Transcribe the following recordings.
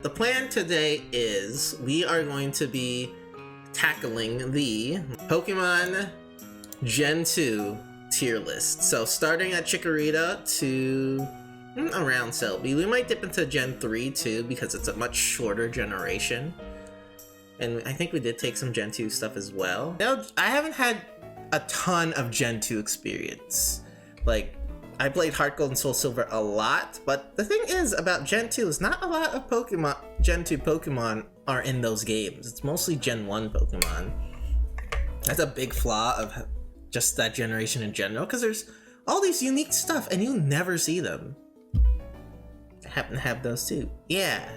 The plan today is we are going to be tackling the Pokemon Gen 2 tier list. So starting at Chikorita to around Selby. We might dip into Gen 3 too because it's a much shorter generation. And I think we did take some Gen 2 stuff as well. Now, I haven't had a ton of Gen 2 experience. Like, I played Heart Gold and Soul Silver a lot, but the thing is about Gen 2 is not a lot of Pokemon, Gen 2 Pokemon are in those games. It's mostly Gen 1 Pokemon. That's a big flaw of just that generation in general, because there's all these unique stuff and you never see them. I happen to have those too. Yeah,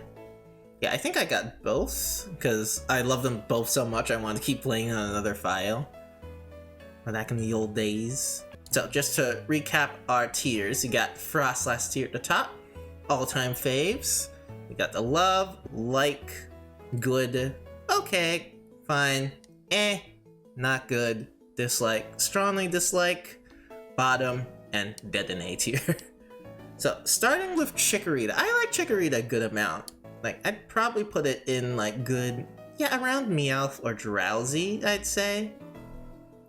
I think I got both, because I love them both so much I want to keep playing on another file. Back in the old days. So just to recap our tiers, you got Frost last tier at the top, all-time faves. You got the love, like, good, okay, fine, not good, dislike, strongly dislike, bottom, and dead in A tier. So starting with Chikorita, I like Chikorita a good amount. Like, I'd probably put it in like good, around Meowth or Drowsy, I'd say.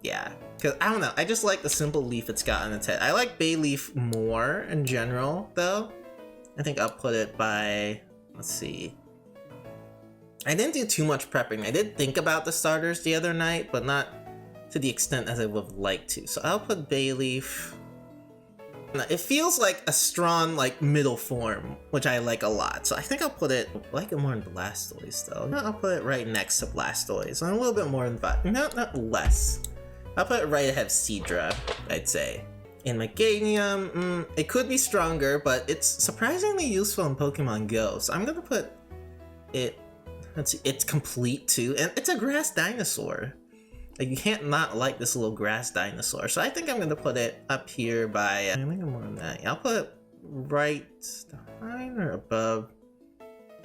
Yeah. Because, I don't know, I just like the simple leaf it's got on its head. I like Bayleaf more in general, though. I think I'll put it by, let's see. I didn't do too much prepping. I did think about the starters the other night, but not to the extent as I would have liked to. So I'll put Bayleaf. It feels like a strong, like, middle form, which I like a lot. So I think I'll put it, I like it more than Blastoise, though. No, I'll put it right next to Blastoise. So a little bit more than that. No, not less. I'll put it right ahead of Seadra, I'd say. In Meganium, it could be stronger, but it's surprisingly useful in Pokemon Go. So I'm gonna put it, let's see, it's complete too, and it's a grass dinosaur. Like, you can't not like this little grass dinosaur. So I think I'm gonna put it up here by, I think more than that. I'll put it right behind or above.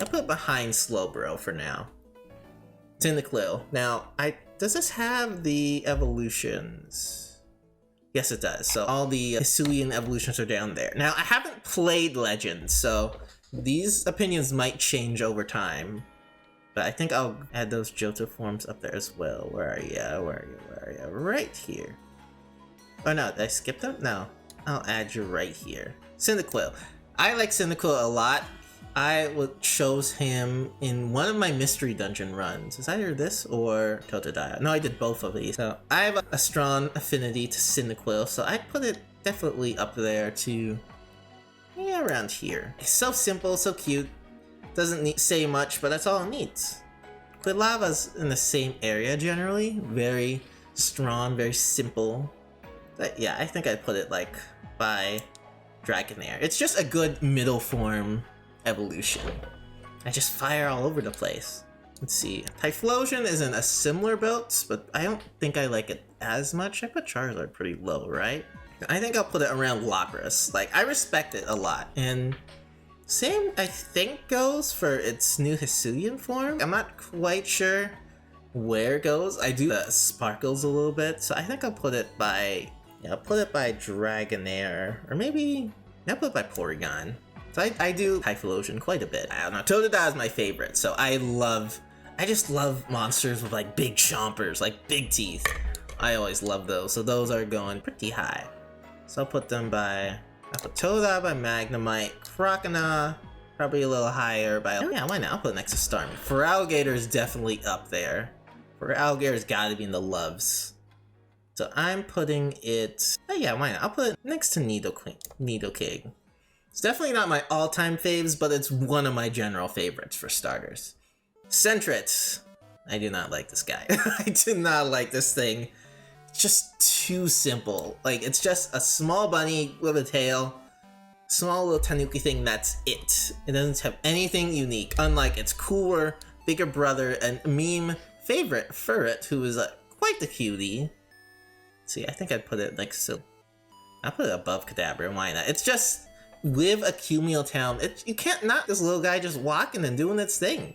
I'll put it behind Slowbro for now. Cyndaquil. Now, does this have the evolutions? Yes, it does. So all the Hisuian evolutions are down there. Now, I haven't played Legends, so these opinions might change over time. But I think I'll add those Johto forms up there as well. Where are you? Where are you? Right here. Oh no, did I skip them? No. I'll add you right here. Cyndaquil. I like Cyndaquil a lot. I chose him in one of my mystery dungeon runs. It's either this or Totodile. No, I did both of these. So I have a strong affinity to Cyndaquil, so I put it definitely up there to, around here. It's so simple, so cute. Doesn't say much, but that's all it needs. Quilava's in the same area generally. Very strong, very simple. But yeah, I think I'd put it like by Dragonair. It's just a good middle form evolution. I just fire all over the place. Let's see. Typhlosion is in a similar build, but I don't think I like it as much. I put Charizard pretty low, right? I think I'll put it around Lapras. Like, I respect it a lot. And same, I think, goes for its new Hisuian form. I'm not quite sure where it goes. I do sparkles a little bit, so I think I'll put it by, I'll put it by Dragonair, or maybe I'll put it by Porygon. So I do Typhlosion quite a bit. I don't know, Totodile is my favorite, so I just love monsters with like big chompers, like big teeth. I always love those, so those are going pretty high. So I'll put them by, I'll put Totodile by Magnemite, Croconaw, probably a little higher by, oh yeah, why not? I'll put it next to Starmie. Feraligatr is definitely up there. Feraligator's gotta be in the loves. So I'm putting it, oh yeah, why not? I'll put it next to Nidoking. It's definitely not my all-time faves, but it's one of my general favorites for starters. Sentret. I do not like this guy. I do not like this thing. It's just too simple. Like, it's just a small bunny with a tail, small little tanuki thing, that's it. It doesn't have anything unique, unlike its cooler, bigger brother and meme favorite, Furret, who is quite the cutie. See, I think I'd put it next to, I'll put it above Kadabra, why not? It's just, with a Cumuletown Town, you can't knock this little guy just walking and doing its thing.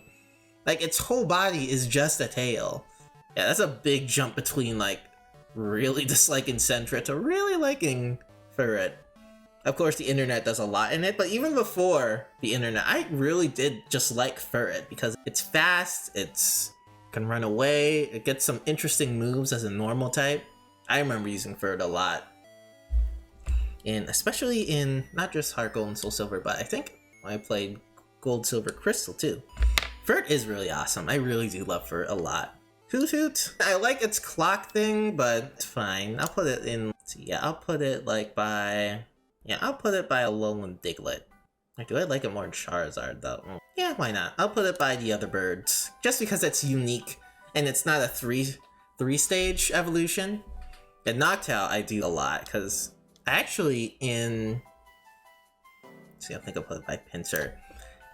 Like, its whole body is just a tail. Yeah, that's a big jump between, like, really disliking Sentret to really liking Furret. Of course, the internet does a lot in it, but even before the internet, I really did just like Furret because it's fast, it can run away, it gets some interesting moves as a normal type. I remember using Furret a lot. And especially in not just Heart Gold and Soul Silver, but I think I played Gold, Silver, Crystal too. Furret is really awesome. I really do love Furret a lot. Hoot Hoot. I like its clock thing, but it's fine. I'll put it in. Yeah, I'll put it like by. Yeah, I'll put it by Alolan Diglett. Like, do I like it more than Charizard though? Yeah, why not? I'll put it by the other birds, just because it's unique and it's not a three-stage evolution. And Noctowl I do a lot because actually in. See, I think I'll put it by Pinsir.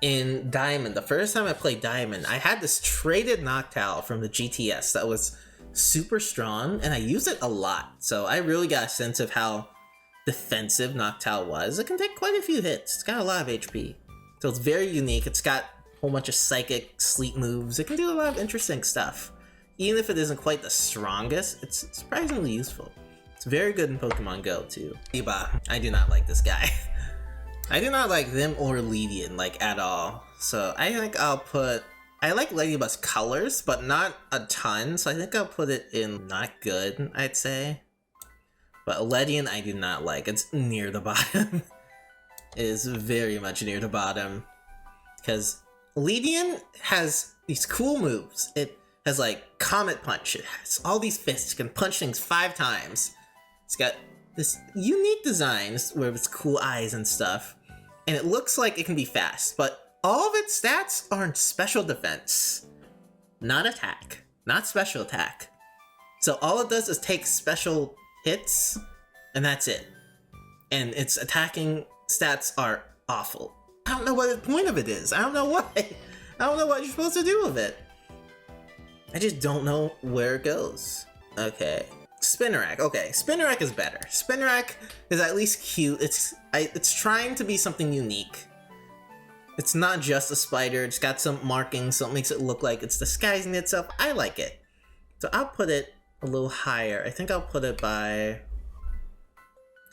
In Diamond, the first time I played Diamond, I had this traded Noctowl from the GTS that was super strong, and I used it a lot. So I really got a sense of how defensive Noctowl was. It can take quite a few hits. It's got a lot of HP. So it's very unique. It's got a whole bunch of psychic sleep moves. It can do a lot of interesting stuff. Even if it isn't quite the strongest, it's surprisingly useful. It's very good in Pokemon Go too. Eba, I do not like this guy. I do not like them or Leedian, like, at all. So I think I'll put... I like Ladybuzz's colors, but not a ton, so I think I'll put it in not good, I'd say. But Leedian I do not like. It's near the bottom. It is very much near the bottom. Because Leedian has these cool moves. It has, like, Comet Punch. It has all these fists. It can punch things 5 times. It's got this unique designs with its cool eyes and stuff. And it looks like it can be fast, but all of its stats are in special defense. Not attack. Not special attack. So all it does is take special hits, and that's it. And its attacking stats are awful. I don't know what the point of it is. I don't know why. I don't know what you're supposed to do with it. I just don't know where it goes. Okay. Spinarak. Okay, Spinarak is better. Spinarak is at least cute. It's trying to be something unique. It's not just a spider. It's got some markings, so it makes it look like it's disguising itself. I like it. So I'll put it a little higher. I think I'll put it by...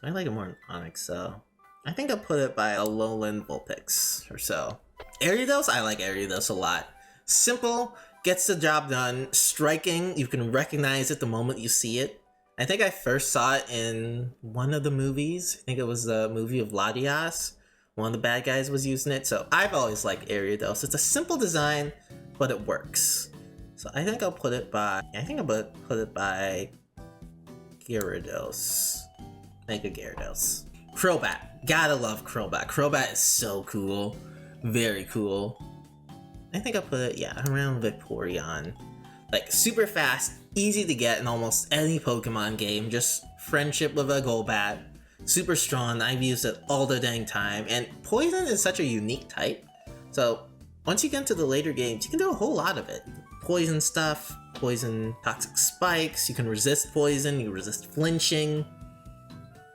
I like it more than Onix, so... I think I'll put it by Alolan Vulpix or so. Ariados? I like Ariados a lot. Simple. Gets the job done. Striking, you can recognize it the moment you see it. I think I first saw it in one of the movies. I think it was the movie of Latias. One of the bad guys was using it, so I've always liked Ariados. It's a simple design, but it works. So I think I'll put it by... I think I'll put it by... Gyarados. Mega Gyarados. Crobat. Gotta love Crobat. Crobat is so cool. Very cool. I think I'll put it, yeah, around Vaporeon. Like, super fast, easy to get in almost any Pokemon game, just friendship with a Golbat. Super strong, I've used it all the dang time, and Poison is such a unique type. So, once you get into the later games, you can do a whole lot of it. Poison stuff, poison toxic spikes, you can resist poison, you resist flinching. You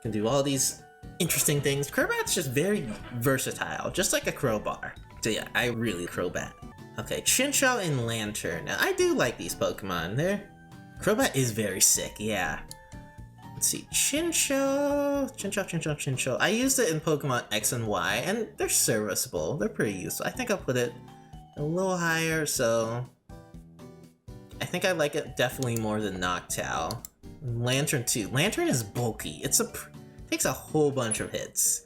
can do all these interesting things. Crobat's just very versatile, just like a Crowbar. So yeah, I really Crobat. Okay, Chinchou and Lantern. Now, I do like these Pokemon. Crobat is very sick, yeah. Let's see, Chinchou. I used it in Pokemon X and Y, and they're serviceable. They're pretty useful. I think I'll put it a little higher, so... I think I like it definitely more than Noctowl. Lantern too. Lantern is bulky. Takes a whole bunch of hits,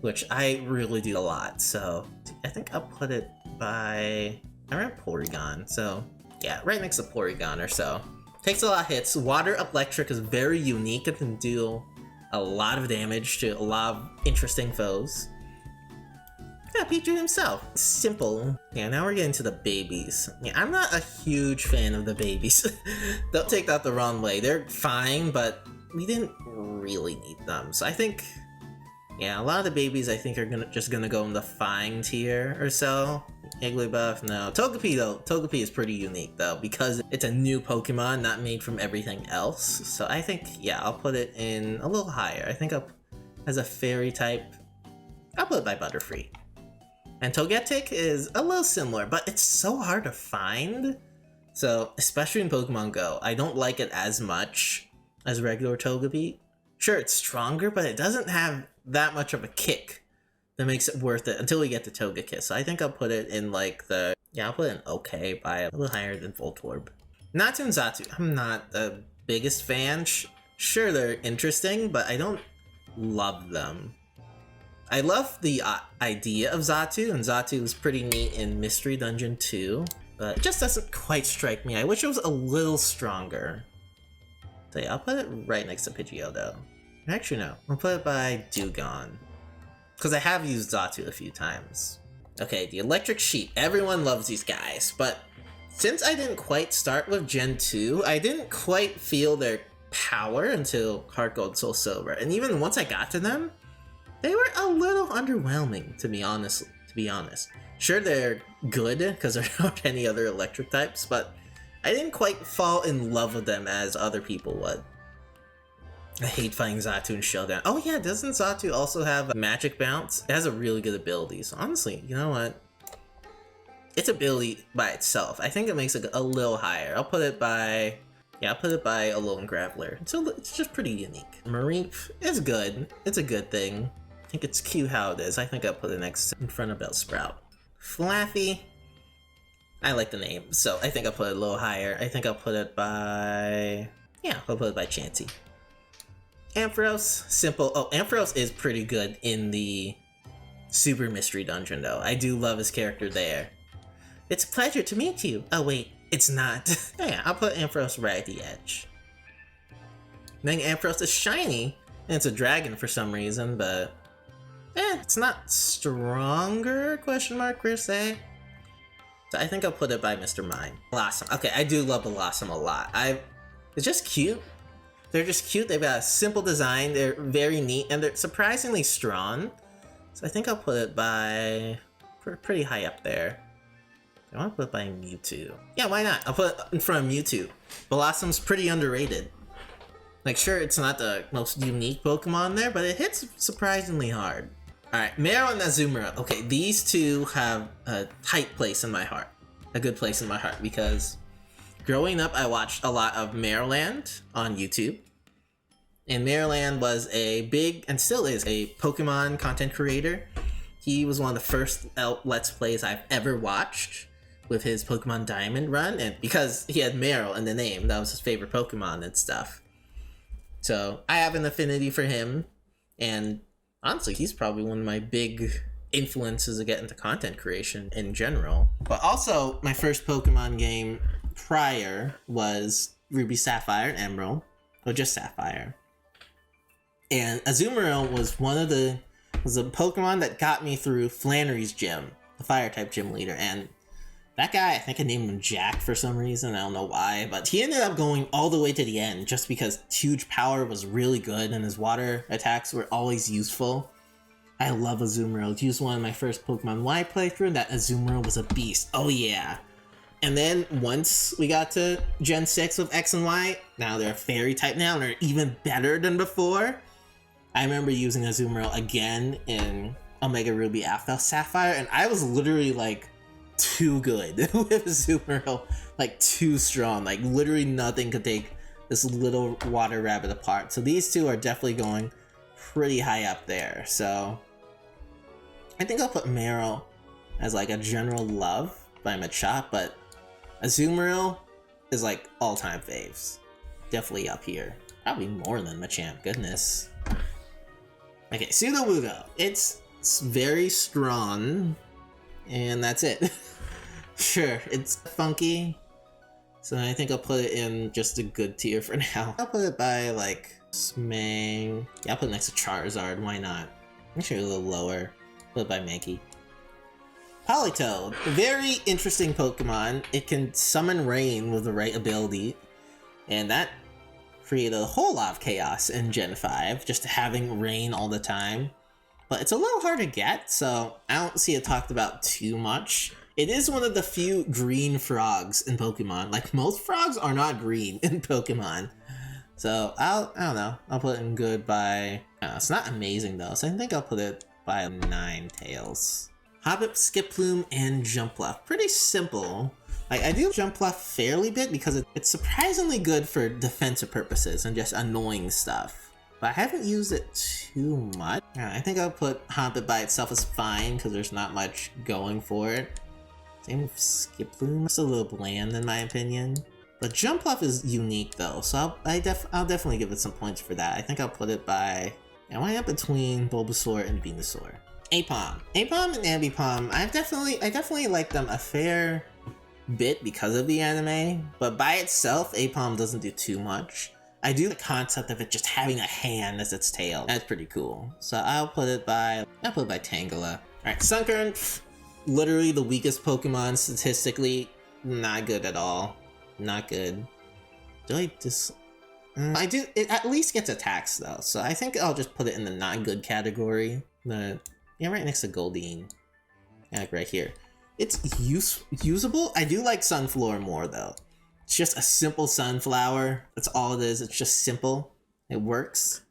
which I really do a lot, so... I think I'll put it by around Porygon. So yeah, right next to Porygon or so. Takes a lot of hits. Water Electric is very unique. It can do a lot of damage to a lot of interesting foes. Yeah, Pichu himself. Simple. Yeah, now we're getting to the babies. Yeah, I'm not a huge fan of the babies. Don't take that the wrong way. They're fine, but we didn't really need them. So I think... yeah, a lot of the babies I think are just gonna go in the fine tier or so. Igglybuff, no. Togepi though. Togepi is pretty unique though because it's a new Pokemon, not made from everything else. So I think, yeah, I'll put it in a little higher. I think as a fairy type, I'll put it by Butterfree. And Togetic is a little similar, but it's so hard to find. So, especially in Pokemon Go, I don't like it as much as regular Togepi. Sure, it's stronger, but it doesn't have that much of a kick that makes it worth it until we get to Togekiss. So I think I'll put it in like the, I'll put it in okay by a little higher than Voltorb. Natu and Xatu, I'm not the biggest fan. Sure, they're interesting, but I don't love them. I love the idea of Xatu, and Xatu was pretty neat in Mystery Dungeon 2, but it just doesn't quite strike me. I wish it was a little stronger. So yeah, I'll put it right next to Pidgeotto. Actually, no. I'll put it by Dewgong, because I have used Xatu a few times. Okay, the Electric Sheep. Everyone loves these guys, but since I didn't quite start with Gen 2, I didn't quite feel their power until Heart Gold, Soul Silver. And even once I got to them, they were a little underwhelming, to be honest. Sure, they're good, because there aren't any other electric types, but I didn't quite fall in love with them as other people would. I hate fighting Xatu in Showdown. Oh yeah, doesn't Xatu also have a Magic Bounce? It has a really good ability, so honestly, you know what? Its ability by itself, I think it makes it a little higher. I'll put it by, I'll put it by Alolan Graveler. It's just pretty unique. Mareep is good. It's a good thing. I think it's cute how it is. I think I'll put it next in front of Bellsprout. Flaffy, I like the name, so I think I'll put it a little higher. I think I'll put it by, I'll put it by Chansey. Ampharos, simple. Oh, Ampharos is pretty good in the Super Mystery Dungeon, though. I do love his character there. It's a pleasure to meet you. Oh, wait, it's not. Yeah, I'll put Ampharos right at the edge. Then Ampharos is shiny, and it's a dragon for some reason, but it's not stronger, question mark, per se. So I think I'll put it by Mr. Mime. Blossom. Okay, I do love Blossom a lot. It's just cute. They're just cute. They've got a simple design. They're very neat, and they're surprisingly strong. So I think I'll put it by pretty high up there. I want to put it by Mewtwo. Yeah, why not? I'll put it in front of Mewtwo. Blossom's pretty underrated. Like, sure, it's not the most unique Pokemon there, but it hits surprisingly hard. Alright, Meryl and Azumarill. Okay, these two have a tight place in my heart. A good place in my heart, because growing up, I watched a lot of Maryland on YouTube. And Maryland was a big, and still is, a Pokemon content creator. He was one of the first Let's Plays I've ever watched with his Pokemon Diamond run. And because he had Meryl in the name, that was his favorite Pokemon and stuff. So I have an affinity for him. And honestly, he's probably one of my big influences to get into content creation in general. But also, my first Pokemon game prior was Ruby, Sapphire, and Emerald, or just Sapphire. And Azumarill was a Pokemon that got me through Flannery's gym, the Fire-type gym leader, and that guy, I think I named him Jack for some reason, I don't know why, but he ended up going all the way to the end just because huge power was really good and his water attacks were always useful. I love Azumarill. He was one of my first Pokemon Y playthrough, and that Azumarill was a beast. Oh yeah. And then once we got to Gen 6 with X and Y, now they're fairy type now, and they're even better than before. I remember using Azumarill again in Omega Ruby Alpha Sapphire, and I was literally like too good with Azumarill, like too strong. Like literally nothing could take this little water rabbit apart. So these two are definitely going pretty high up there. So I think I'll put Meryl as like a general love by Machop, but Azumarill is like all-time faves. Definitely up here. Probably more than Machamp, goodness. Okay, Sudowoodo. It's very strong, and that's it. Sure, it's funky, so I think I'll put it in just a good tier for now. I'll put it by, like, Smang. Yeah, I'll put it next to Charizard, why not? Actually a little lower. Put it by Mankey. Politoed. Very interesting Pokemon. It can summon rain with the right ability, and that created a whole lot of chaos in Gen 5, just having rain all the time. But it's a little hard to get, so I don't see it talked about too much. It is one of the few green frogs in Pokemon. Like, most frogs are not green in Pokemon. So, I don't know. I'll put it in good by... it's not amazing, though, so I think I'll put it by Ninetales. Hoppip, Skiploom, and Jumpluff. Pretty simple. Like, I do Jumpluff fairly bit because it's surprisingly good for defensive purposes and just annoying stuff. but I haven't used it too much. I think I'll put Hoppet by itself as fine because there's not much going for it. Same with Skiploom. It's a little bland in my opinion. But Jumpluff is unique though, so I'll definitely give it some points for that. I think I'll put it by... I went up between Bulbasaur and Venusaur. Apom. Apom and Ambipom, I definitely like them a fair bit because of the anime, but by itself, Apom doesn't do too much. I do the concept of it just having a hand as its tail. That's pretty cool. So I'll put it by Tangela. Alright, Sunkern, literally the weakest Pokemon statistically. Not good at all. Not good. Do I just... I do... It at least gets attacks though, so I think I'll just put it in the not good category. Yeah, right next to Goldeen. Yeah, like right here. It's usable. I do like Sunflower more though. It's just a simple sunflower. That's all it is. It's just simple. It works.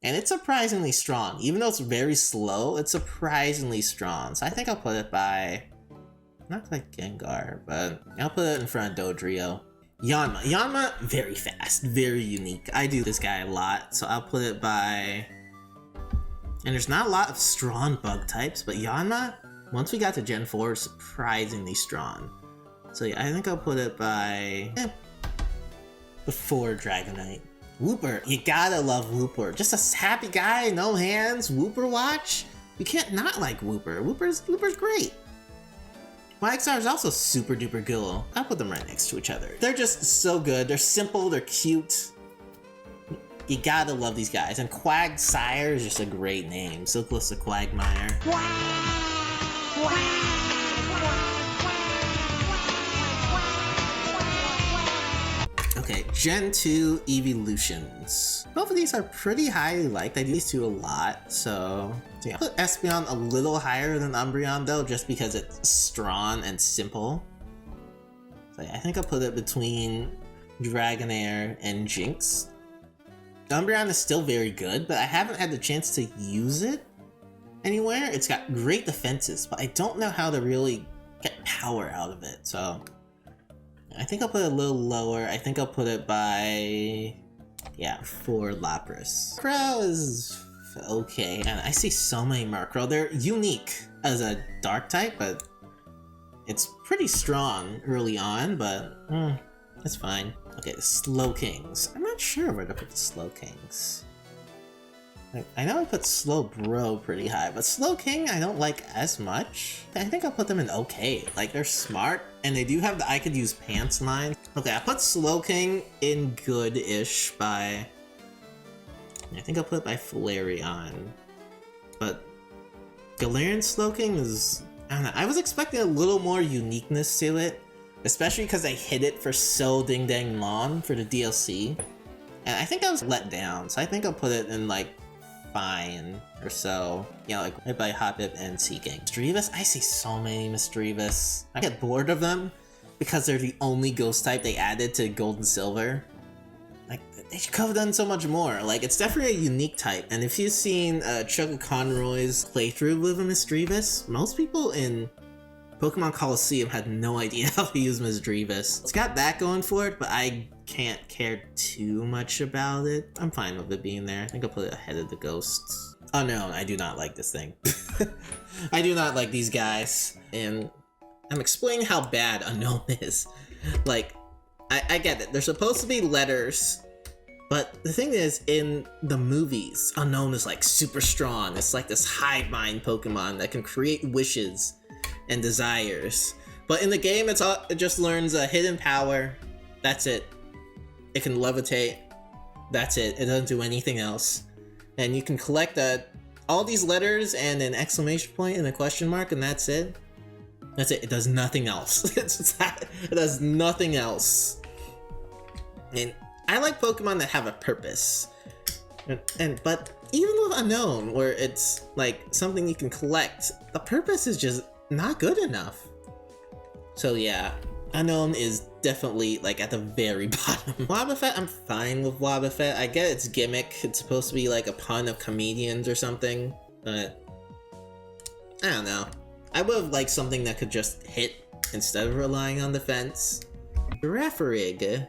And it's surprisingly strong. Even though it's very slow, it's surprisingly strong. So I think I'll put it by... not like Gengar, but I'll put it in front of Dodrio. Yanma. Yanma, very fast. Very unique. I do this guy a lot. So I'll put it by... And there's not a lot of strong bug types, but Yanma, once we got to Gen 4, is surprisingly strong. So yeah, I think I'll put it by... before Dragonite. Wooper, you gotta love Wooper. Just a happy guy, no hands, Wooper watch? You can't not like Wooper. Wooper's great. Quagsire is also super duper good. I'll put them right next to each other. They're just so good. They're simple, they're cute. You gotta love these guys. And Quagsire is just a great name. So close to Quagmire. Okay, Gen 2 Evolutions. Both of these are pretty highly liked. I do these two a lot, so yeah. I'll put Espeon a little higher than Umbreon though, just because it's strong and simple. So yeah, I think I'll put it between Dragonair and Jinx. Umbreon is still very good, but I haven't had the chance to use it anywhere. It's got great defenses, but I don't know how to really get power out of it, so... I think I'll put it a little lower. I think I'll put it by... yeah, for Lapras. Murkrow is okay, and I see so many Murkrow. They're unique as a dark type, but it's pretty strong early on, but it's fine. Okay, the Slowkings. I'm not sure where to put the Slowkings. I know I put Slowbro pretty high, but Slowking I don't like as much. I think I'll put them in okay. Like, they're smart, and they do have the I could use pants line. Okay, I put Slowking in good-ish by... I think I'll put it by Flareon. But Galarian Slowking is... I don't know, I was expecting a little more uniqueness to it. Especially because I hid it for so dang long for the DLC. And I think I was let down, so I think I'll put it in like fine or so. You know, like right by Hoppip and Seeking. Misdreavus? I see so many Misdreavus. I get bored of them because they're the only ghost type they added to Gold and Silver. Like, they could have done so much more. Like, it's definitely a unique type. And if you've seen Chuck Conroy's playthrough with a Misdreavus, most people in Pokemon Coliseum had no idea how to use Misdreavus. It's got that going for it, but I can't care too much about it. I'm fine with it being there. I think I'll put it ahead of the ghosts. Oh no, I do not like this thing. I do not like these guys. And I'm explaining how bad Unknown is. Like, I get it. They're supposed to be letters, but the thing is, in the movies, Unknown is like super strong. It's like this hive mind Pokemon that can create wishes and desires. But in the game, it just learns a hidden power. That's it. It can levitate. That's it. It doesn't do anything else. And you can collect all these letters and an exclamation point and a question mark, and that's it. That's it. It does nothing else. It does nothing else. And I like Pokemon that have a purpose. But even with Unknown, where it's like something you can collect, the purpose is just not good enough. So yeah, Unknown is definitely like at the very bottom. Wobbuffet, I'm fine with Wobbuffet. I get its gimmick. It's supposed to be like a pun of comedians or something, but I don't know. I would have liked something that could just hit instead of relying on defense. Girafarig.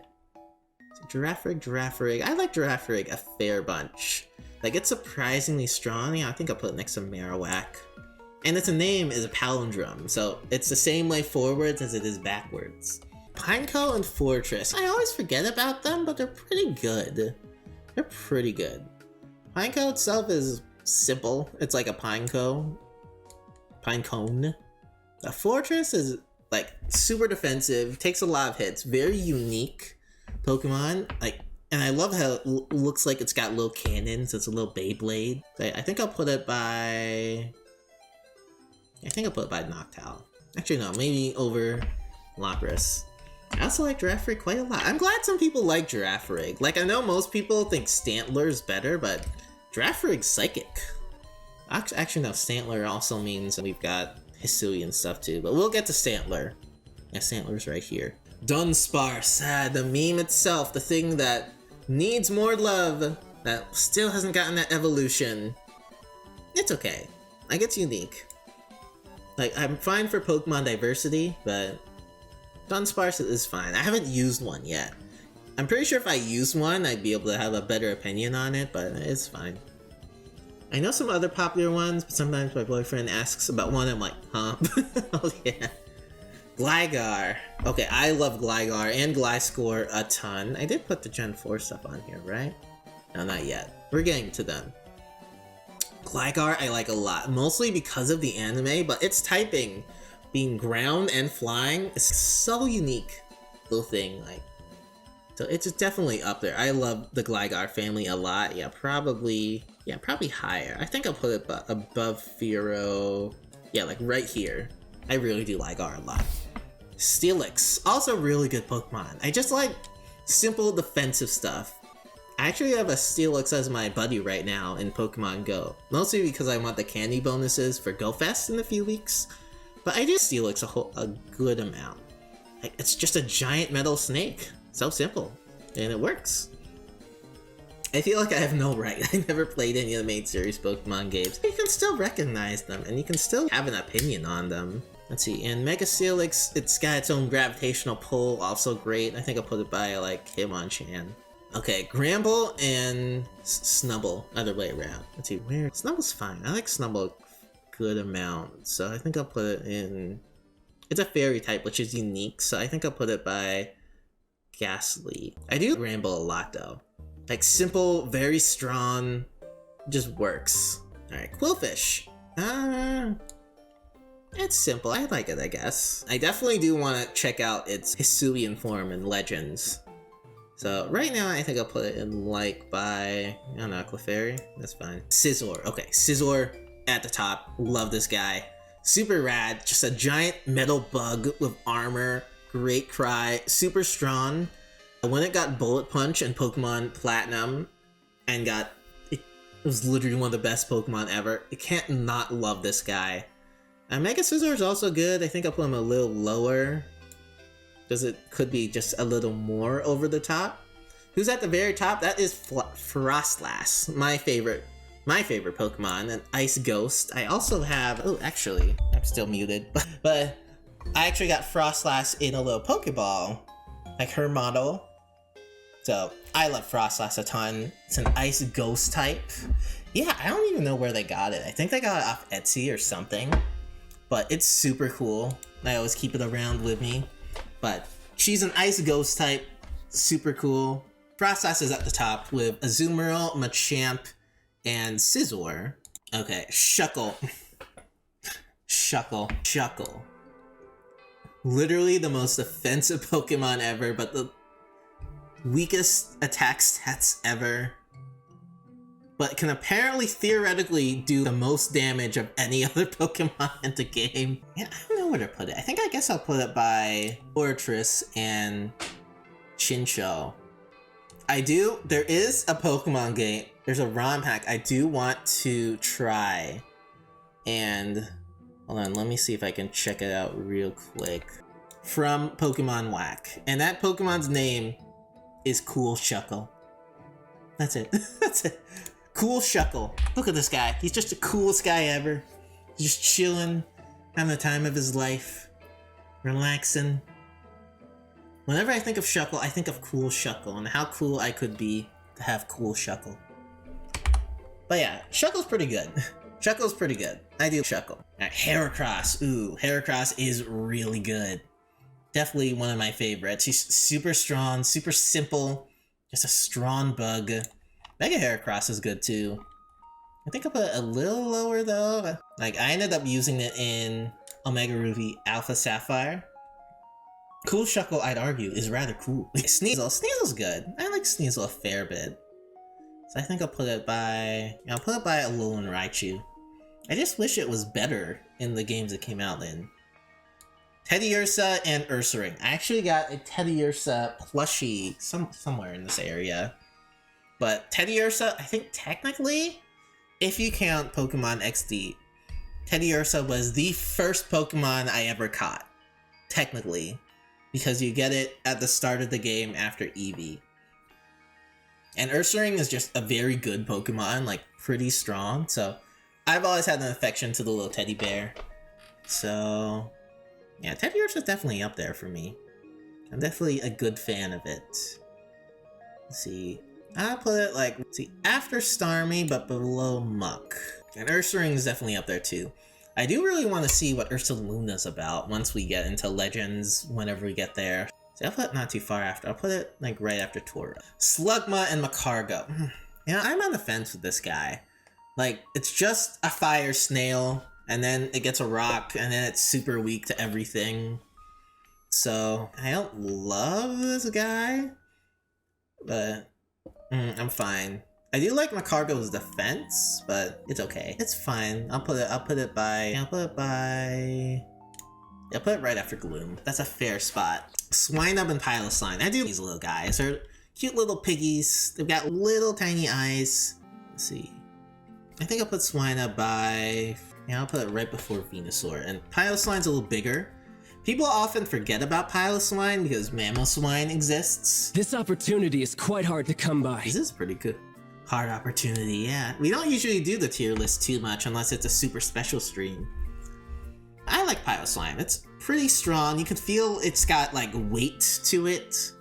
Girafarig. I like Girafarig a fair bunch. Like, it's surprisingly strong. Yeah, I think I'll put it next to Marowak. And its name is a palindrome, so it's the same way forwards as it is backwards. Pineco and Fortress. I always forget about them, but they're pretty good. They're pretty good. Pineco itself is simple. It's like a Pinecone. The Fortress is like super defensive, takes a lot of hits, very unique Pokemon. Like, and I love how it looks like it's got little cannons. It's a little Beyblade. I think I'll put it by. I think I'll put it by Noctowl. Actually, no, maybe over Lapras. I also like Girafarig quite a lot. I'm glad some people like Girafarig. Like, I know most people think Stantler's better, but Girafarig's psychic. Actually, no, Stantler also means we've got Hisuian stuff too, but we'll get to Stantler. Yeah, Stantler's right here. Dunsparce, the meme itself, the thing that needs more love, that still hasn't gotten that evolution. It's okay. Like, it's unique. Like, I'm fine for Pokemon diversity, but Dunsparce is fine. I haven't used one yet. I'm pretty sure if I used one, I'd be able to have a better opinion on it, but it's fine. I know some other popular ones, but sometimes my boyfriend asks about one, I'm like, huh? Oh yeah. Gligar. Okay, I love Gligar and Gliscor a ton. I did put the Gen 4 stuff on here, right? No, not yet. We're getting to them. Gligar I like a lot, mostly because of the anime, but its typing, being ground and flying, is so unique little thing. Like, so it's definitely up there. I love the Gligar family a lot. Yeah, probably higher. I think I'll put it above Fearow. Yeah, like right here. I really do like Gligar a lot. Steelix, also really good Pokemon. I just like simple defensive stuff. I actually have a Steelix as my buddy right now in Pokemon Go. Mostly because I want the candy bonuses for Go Fest in a few weeks. But I do Steelix a good amount. Like, it's just a giant metal snake. So simple. And it works. I feel like I have no right. I never played any of the main series Pokemon games. But you can still recognize them, and you can still have an opinion on them. Let's see, and Mega Steelix, it's got its own gravitational pull, also great. I think I'll put it by, like, Hitmonchan. Okay, Gramble and Snubble, other way around. Let's see, where? Snubble's fine. I like Snubble a good amount, so I think I'll put it in... It's a fairy type, which is unique, so I think I'll put it by Ghastly. I do Gramble a lot, though. Like, simple, very strong, just works. Alright, Quillfish. It's simple. I like it, I guess. I definitely do want to check out its Hisuian form in Legends. So, right now, I think I'll put it in, like, by... I don't know, Clefairy? That's fine. Scizor. Okay, Scizor at the top. Love this guy. Super rad. Just a giant metal bug with armor. Great cry. Super strong. When it got Bullet Punch in Pokemon Platinum and got... It was literally one of the best Pokemon ever. You can't not love this guy. Mega Scizor is also good. I think I'll put him a little lower. Because it could be just a little more over the top. Who's at the very top? That is Frostlass, my favorite Pokemon, an Ice Ghost. I also have, oh, actually, I'm still muted, but I actually got Frostlass in a little Pokeball, like her model. So I love Frostlass a ton. It's an Ice Ghost type. Yeah, I don't even know where they got it. I think they got it off Etsy or something, but it's super cool. I always keep it around with me. But she's an Ice Ghost type, super cool. Frostlass is at the top with Azumarill, Machamp, and Scizor. Okay, Shuckle. Shuckle. Literally the most offensive Pokemon ever, but the weakest attack stats ever. But can apparently theoretically do the most damage of any other Pokemon in the game. Yeah, I don't know where to put it. I guess I'll put it by Fortress and Chinchou. There is a Pokemon game, there's a ROM hack I do want to try. And, hold on, let me see if I can check it out real quick. From Pokemon Whack. And that Pokemon's name is Cool Shuckle. That's it. That's it. Cool Shuckle. Look at this guy. He's just the coolest guy ever. He's just chilling, having the time of his life, relaxing. Whenever I think of Shuckle, I think of Cool Shuckle and how cool I could be to have Cool Shuckle. But yeah, Shuckle's pretty good. Shuckle's pretty good. I do Shuckle. Alright, Heracross. Ooh, Heracross is really good. Definitely one of my favorites. He's super strong, super simple. Just a strong bug. Mega Heracross is good too. I think I'll put it a little lower though. Like, I ended up using it in Omega Ruby Alpha Sapphire. Cool Shuckle, I'd argue, is rather cool. Sneasel. Sneasel's good. I like Sneasel a fair bit. So I think I'll put it by... I'll put it by Alolan Raichu. I just wish it was better in the games it came out in. Teddiursa and Ursaring. I actually got a Teddiursa plushie somewhere in this area. But Teddiursa, I think technically, if you count Pokemon XD, Teddiursa was the first Pokemon I ever caught. Technically. Because you get it at the start of the game after Eevee. And Ursaring is just a very good Pokemon, like pretty strong, so I've always had an affection to the little teddy bear. So yeah, Teddiursa is definitely up there for me. I'm definitely a good fan of it. Let's see. I'll put it like, let's see, after Starmie but below Muck. And Ursaring is definitely up there too. I do really want to see what Ursaluna's about once we get into Legends, whenever we get there. So I'll put it not too far after. I'll put it like right after Tora. Slugma and Macargo. You know, I'm on the fence with this guy. Like, it's just a fire snail, and then it gets a rock, and then it's super weak to everything. So I don't love this guy, but I'm fine. I do like Macargo's defense, but it's okay. It's fine. I'll put it right after Gloom. That's a fair spot. Swinub and Piloswine. I do these little guys. They're cute little piggies. They've got little tiny eyes. Let's see. I think I'll put Swinub by... Yeah, I'll put it right before Venusaur. And Piloswine's a little bigger. People often forget about Piloswine because Mamoswine exists. This opportunity is quite hard to come by. This is pretty good. Hard opportunity, yeah. We don't usually do the tier list too much unless it's a super special stream. I like Piloswine. It's pretty strong. You can feel it's got like weight to it.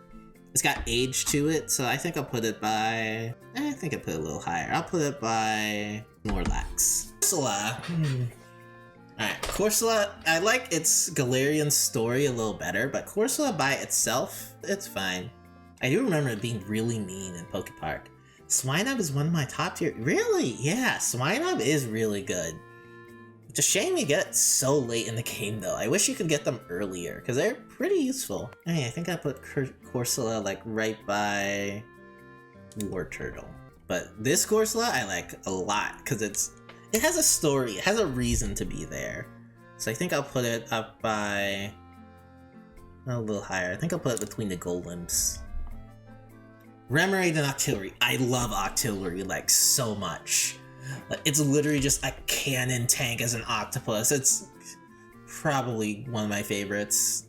It's got age to it, so I think I'll put it by... I think I'll put it a little higher. I'll put it by Snorlax. Corsola. Alright, Corsola, I like its Galarian story a little better, but Corsola by itself, it's fine. I do remember it being really mean in Pokepark. Swinub is one of my top tier. Really? Yeah, Swinub is really good. It's a shame you get it so late in the game though. I wish you could get them earlier, because they're pretty useful. I think I put Corsola like right by Wartortle. But this Corsola I like a lot, because it has a story, it has a reason to be there. So I think I'll put it up by a little higher. I think I'll put it between the Golems. Remoraid and Octillery. I love Octillery like so much. Like, it's literally just a cannon tank as an octopus. It's probably one of my favorites.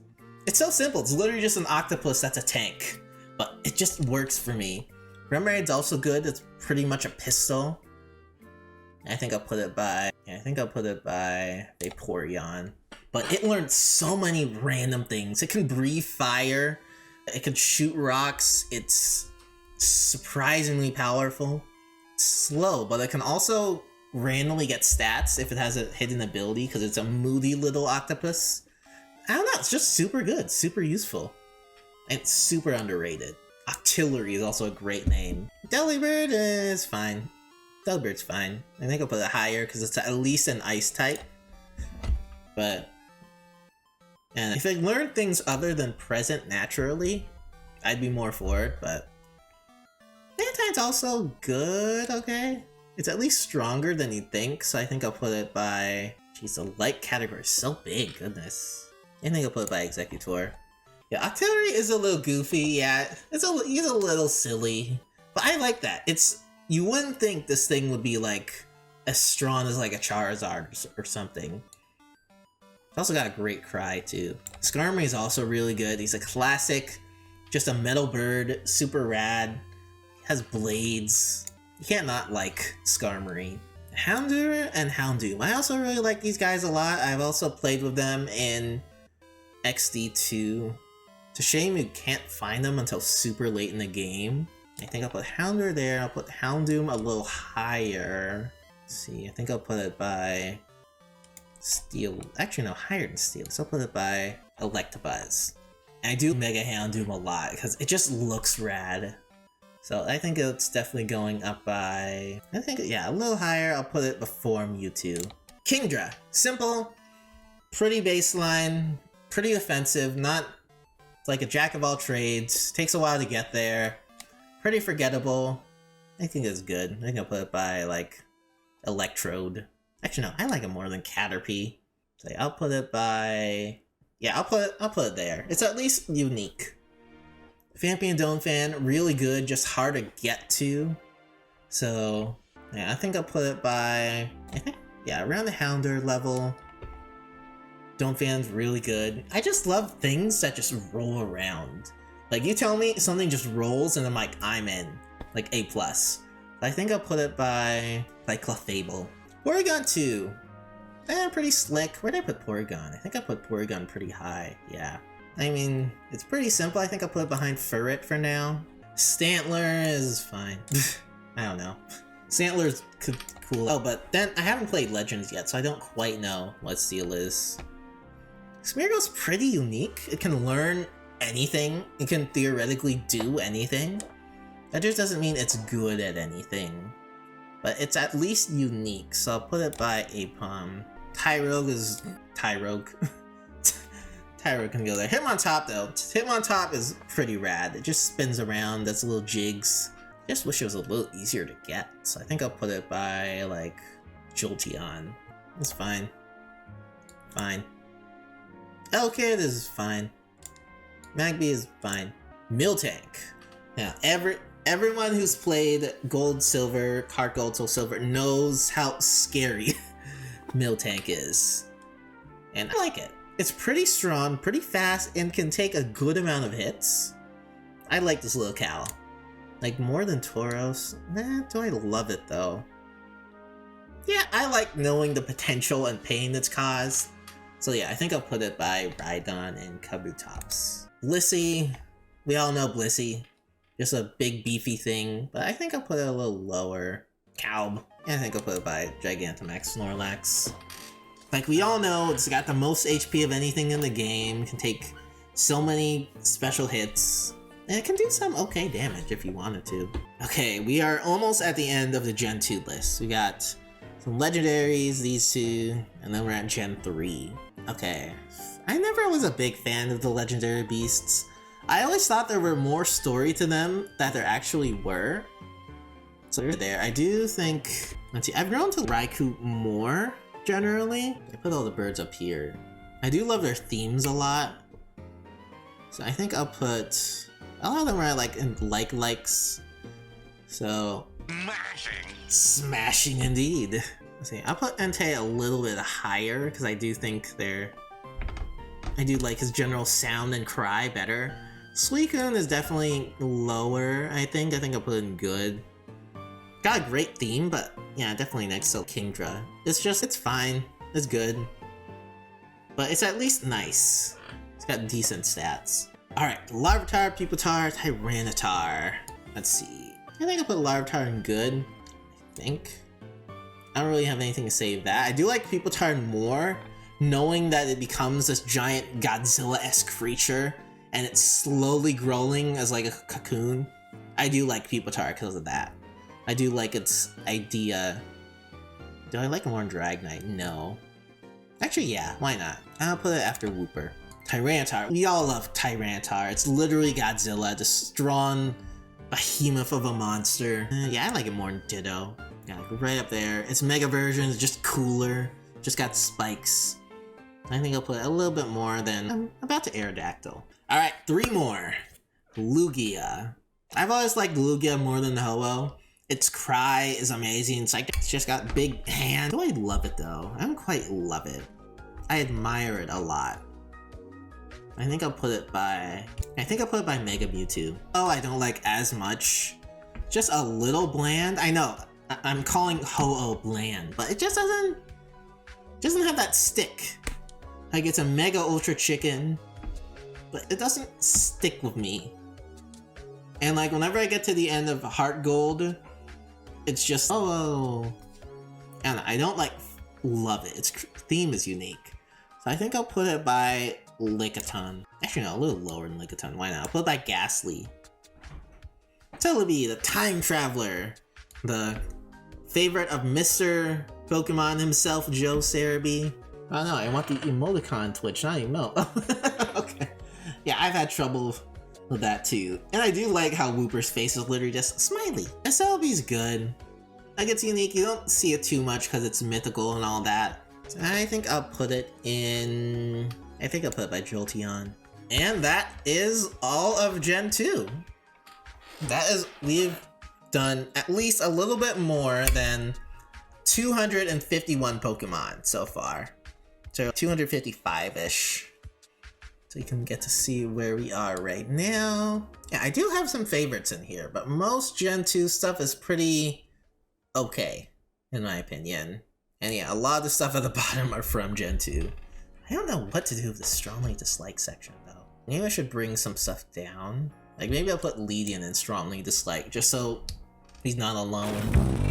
It's so simple. It's literally just an octopus that's a tank, but it just works for me. Remoraid's also good. It's pretty much a pistol. I think I'll put it by... Yeah, I think I'll put it by Vaporeon. But it learned so many random things. It can breathe fire. It can shoot rocks. It's surprisingly powerful. It's slow, but it can also randomly get stats if it has a hidden ability because it's a moody little octopus. I don't know, it's just super good, super useful. And it's super underrated. Octillery is also a great name. Delibird is fine. Delibird's fine. I think I'll put it higher because it's at least an ice type. But... and if it learned things other than present naturally, I'd be more for it, but... Mantine's also good, okay? It's at least stronger than you'd think, so I think I'll put it by... Jeez, the light category is so big, goodness. I think I'll put it by Executor. Yeah, Octillery is a little goofy, yeah. He's a little silly. But I like that. You wouldn't think this thing would be like as strong as like a Charizard or something. It's also got a great cry too. Skarmory is also really good. He's a classic, just a metal bird, super rad. Has blades. You can't not like Skarmory. Houndour and Houndoom. I also really like these guys a lot. I've also played with them in XD2. It's a shame you can't find them until super late in the game. I think I'll put Houndour there. I'll put Houndoom a little higher. Let's see, I think I'll put it by Steel. Actually, no, higher than Steel. So I'll put it by Electabuzz. And I do Mega Houndoom a lot because it just looks rad. So I think it's definitely going up by, I think, yeah, a little higher. I'll put it before Mewtwo. Kingdra. Simple, pretty baseline, pretty offensive, not like a jack of all trades. Takes a while to get there. Pretty forgettable. I think it's good. I think I'll put it by, like, Electrode. Actually, no, I like it more than Caterpie. So I'll put it by, yeah, I'll put it there. It's at least unique. Phanpy and Donphan, really good, just hard to get to. So, yeah, I think I'll put it by, I think, yeah, around the Houndour level. Donphan's really good. I just love things that just roll around. Like, you tell me something just rolls and I'm like, I'm in. Like, A+. I think I'll put it by, like, Clefable. Porygon 2. Pretty slick. Where did I put Porygon? I think I put Porygon pretty high, yeah. I mean, it's pretty simple. I think I'll put it behind Furret for now. Stantler is fine. I don't know. Stantler's cool. Oh, but then I haven't played Legends yet, so I don't quite know what Steel is. Smeargle's pretty unique. It can learn anything. It can theoretically do anything. That just doesn't mean it's good at anything. But it's at least unique, so I'll put it by Apom. Tyrogue is... Tyrogue. Tyrogue can go there. Hitmontop though. Hitmontop is pretty rad. It just spins around, does little jigs. Just wish it was a little easier to get. So I think I'll put it by, like, Jolteon. It's fine. Fine. Elkid is fine. Magby is fine. Miltank. Now, everyone who's played Gold, Silver, Heart Gold, Soul Silver knows how scary Miltank is. And I like it. It's pretty strong, pretty fast, and can take a good amount of hits. I like this little cow. Like, more than Tauros? Nah, do I love it though? Yeah, I like knowing the potential and pain it's caused. So yeah, I think I'll put it by Rhydon and Kabutops. Blissey, we all know Blissey. Just a big beefy thing, but I think I'll put it a little lower. Calb. Yeah, I think I'll put it by Gigantamax Snorlax. Like we all know, it's got the most HP of anything in the game, can take so many special hits, and it can do some okay damage if you wanted to. Okay, we are almost at the end of the Gen 2 list. We got some legendaries, these two, and then we're at Gen 3. Okay, I never was a big fan of the legendary beasts. I always thought there were more story to them than there actually were. So there, I do think, let's see, I've grown to Raikou more. Generally, I put all the birds up here. I do love their themes a lot. So I think I'll put, a lot of them are like in likes. So, smashing indeed. Let's see, I'll put Entei a little bit higher because I do think I do like his general sound and cry better. Suicune is definitely lower, I think. I think I'll put it in good. Got a great theme, but yeah, definitely next to Kingdra. It's fine. It's good. But it's at least nice. It's got decent stats. Alright, Larvitar, Pupitar, Tyranitar. Let's see. I think I'll put Larvitar in good. I think. I don't really have anything to say to that. I do like Pupitar more, knowing that it becomes this giant Godzilla-esque creature, and it's slowly growing as like a cocoon. I do like Pupitar because of that. I do like its idea. Do I like it more in Dragonite? No. Actually, yeah, why not? I'll put it after Wooper. Tyranitar. We all love Tyranitar. It's literally Godzilla, this strong behemoth of a monster. Yeah, I like it more in Ditto. Yeah, like right up there. Its Mega version is just cooler. Just got spikes. I think I'll put a little bit more than I'm about to Aerodactyl. Alright, 3 more. Lugia. I've always liked Lugia more than the Ho-Oh. Its cry is amazing. It's just got big hands. Do I love it though? I don't quite love it. I admire it a lot. I think I'll put it by Mega Mewtwo. Oh, I don't like as much. Just a little bland. I know. I'm calling Ho-Oh bland, but it just doesn't have that stick. Like it's a Mega Ultra Chicken. but it doesn't stick with me. And like whenever I get to the end of Heart Gold, it's just oh, and I don't like love it. Its theme is unique, so I think I'll put it by Lickitung. Actually, no, a little lower than Lickitung. Why not? I'll put it by Ghastly. Celebi, the Time Traveler, the favorite of Mr. Pokemon himself, Joe Cerebi. Oh no, I want the emoticon Twitch, not emote. Okay. Yeah, I've had trouble with that too. And I do like how Wooper's face is literally just smiley. And Celebi's good. Like, it's unique, you don't see it too much because it's mythical and all that. So I think I'll put it in... I think I'll put it by Jolteon. And that is all of Gen 2. That is... We've done at least a little bit more than 251 Pokemon so far. So 255-ish. So you can get to see where we are right now. Yeah, I do have some favorites in here, but most Gen 2 stuff is pretty okay, in my opinion. And yeah, a lot of the stuff at the bottom are from Gen 2. I don't know what to do with the strongly disliked section, though. Maybe I should bring some stuff down. Like, maybe I'll put Leadian in strongly disliked, just so he's not alone.